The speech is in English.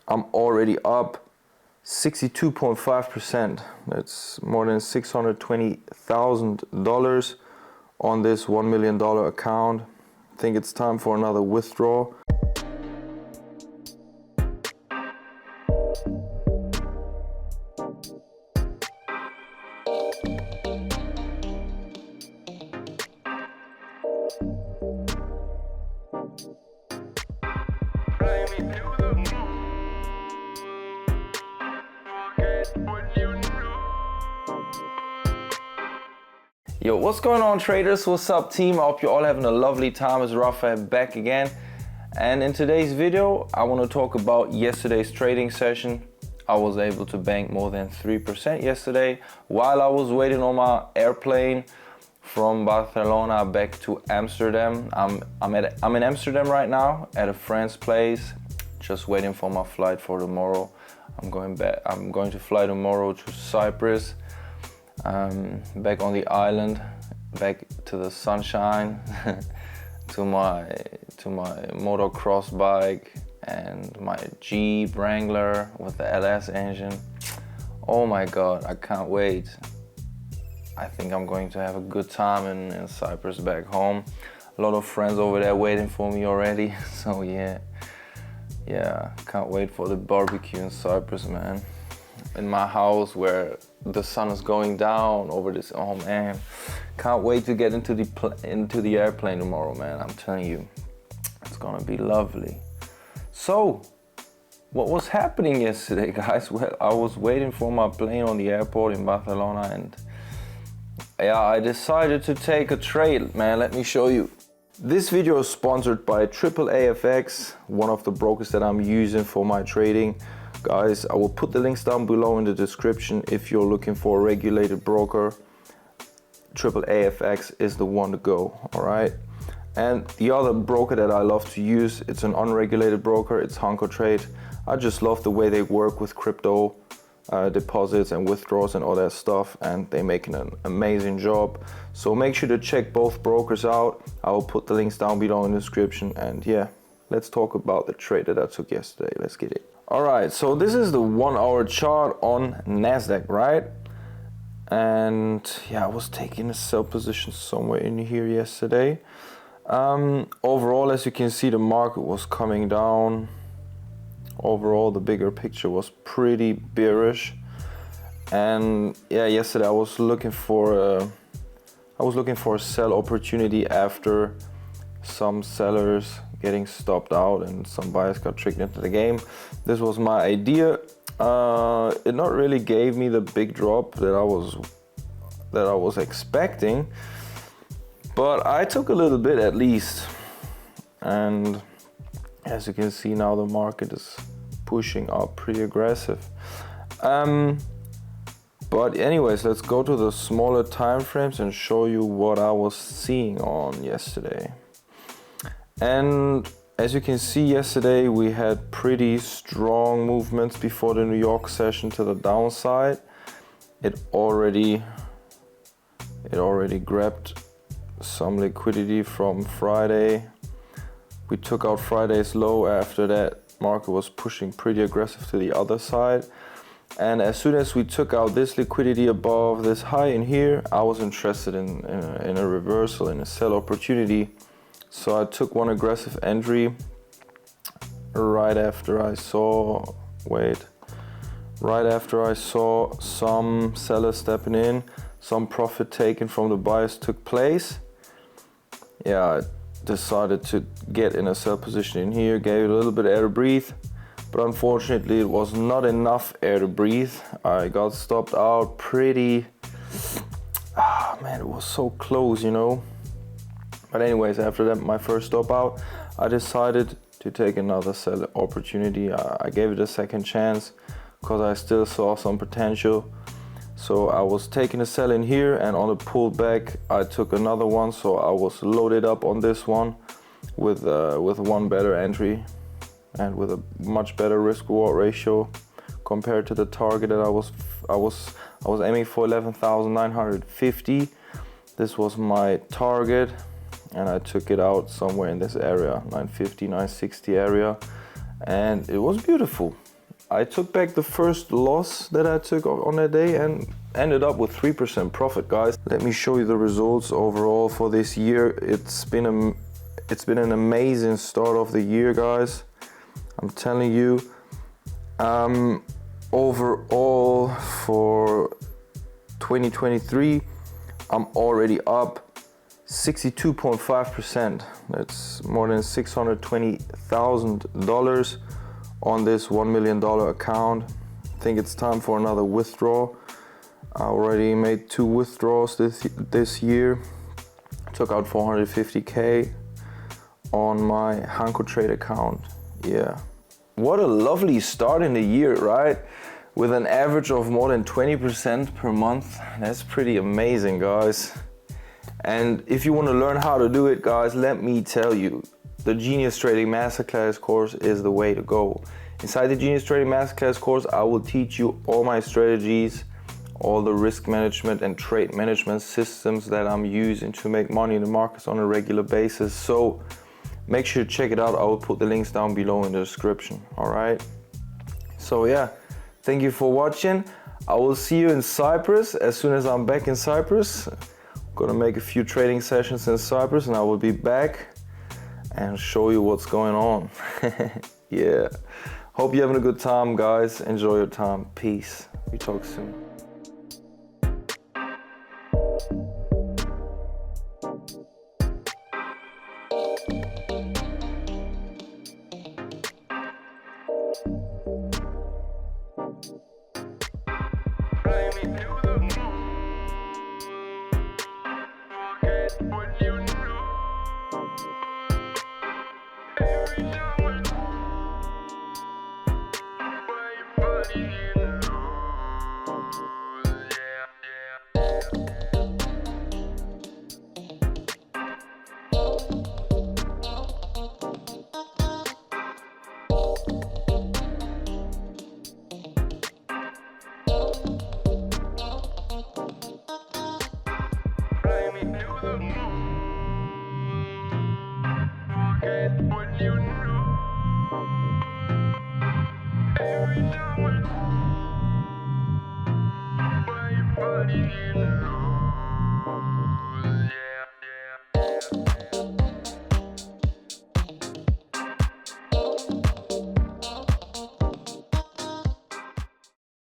I'm already up 62.5%. That's more than $620,000 on this $1 million account. I think it's time for another withdrawal. Yo, what's going on, traders? What's up, team? I hope you're all having a lovely time. It's Raphael back again. And in today's video, I want to talk about yesterday's trading session. I was able to bank more than 3% yesterday while I was waiting on my airplane from Barcelona back to Amsterdam. I'm in Amsterdam right now at a friend's place, just waiting for my flight for tomorrow. I'm going to fly tomorrow to Cyprus. Back on the island, back to the sunshine, to my motocross bike and my Jeep Wrangler with the LS engine. Oh my God, I can't wait. I think I'm going to have a good time in Cyprus back home. A lot of friends over there waiting for me already. So yeah, can't wait for the barbecue in Cyprus, man. In my house where the sun is going down over this. Oh man, can't wait to get into the airplane tomorrow, man. I'm telling you, it's gonna be lovely. So, what was happening yesterday, guys? Well, I was waiting for my plane on the airport in Barcelona, and yeah, I decided to take a trade, man. Let me show you. This video is sponsored by AAAFX, one of the brokers that I'm using for my trading. Guys, I will put the links down below in the description if you're looking for a regulated broker. AAAFX is the one to go, all right? And the other broker that I love to use, it's an unregulated broker, it's Trade. I just love the way they work with crypto deposits and withdrawals and all that stuff, and they make an amazing job. So make sure to check both brokers out. I will put the links down below in the description, and yeah, let's talk about the trade that I took yesterday. Let's get it. All right, so this is the 1 hour chart on NASDAQ, right? And yeah, I was taking a sell position somewhere in here yesterday. Overall, as you can see, the market was coming down. Overall, the bigger picture was pretty bearish. And yeah, yesterday I was looking for a sell opportunity after some sellers getting stopped out and some buyers got tricked into the game. This was my idea. It not really gave me the big drop that I was expecting, but I took a little bit at least. And as you can see now, the market is pushing up pretty aggressive. But anyways, let's go to the smaller time frames and show you what I was seeing on yesterday. And as you can see, yesterday we had pretty strong movements before the New York session to the downside. It already grabbed some liquidity from Friday. We took out Friday's low. After that, market was pushing pretty aggressive to the other side. And as soon as we took out this liquidity above this high in here, I was interested in a reversal, in a sell opportunity. So I took one aggressive entry right after I saw some sellers stepping in, some profit taken from the buyers took place. Yeah, I decided to get in a sell position in here, gave it a little bit of air to breathe, but unfortunately it was not enough air to breathe. I got stopped out pretty, man, it was so close, you know. But anyways, after that, my first stop out, I decided to take another sell opportunity. I gave it a second chance because I still saw some potential. So I was taking a sell in here, and on the pullback, I took another one. So I was loaded up on this one with one better entry and with a much better risk-reward ratio compared to the target that I was aiming for, 11,950. This was my target, and I took it out somewhere in this area, 950, 960 area, and it was beautiful. I took back the first loss that I took on that day and ended up with 3% profit, guys. Let me show you the results overall for this year. It's been an amazing start of the year, guys. I'm telling you. Overall for 2023, I'm already up 62.5%. That's more than $620,000 on this $1 million account. I think it's time for another withdrawal. I already made 2 withdrawals this year. Took out 450K on my Hanko Trade account. Yeah. What a lovely start in the year, right? With an average of more than 20% per month. That's pretty amazing, guys. And if you want to learn how to do it, guys, let me tell you, the Genius Trading Masterclass course is the way to go. Inside the Genius Trading Masterclass course, I will teach you all my strategies, all the risk management and trade management systems that I'm using to make money in the markets on a regular basis. So make sure to check it out. I will put the links down below in the description. All right. So yeah, thank you for watching. I will see you in Cyprus as soon as I'm back in Cyprus. I'm gonna make a few trading sessions in Cyprus and I will be back and show you what's going on. Yeah. Hope you're having a good time, guys. Enjoy your time. Peace. We talk soon. Every time I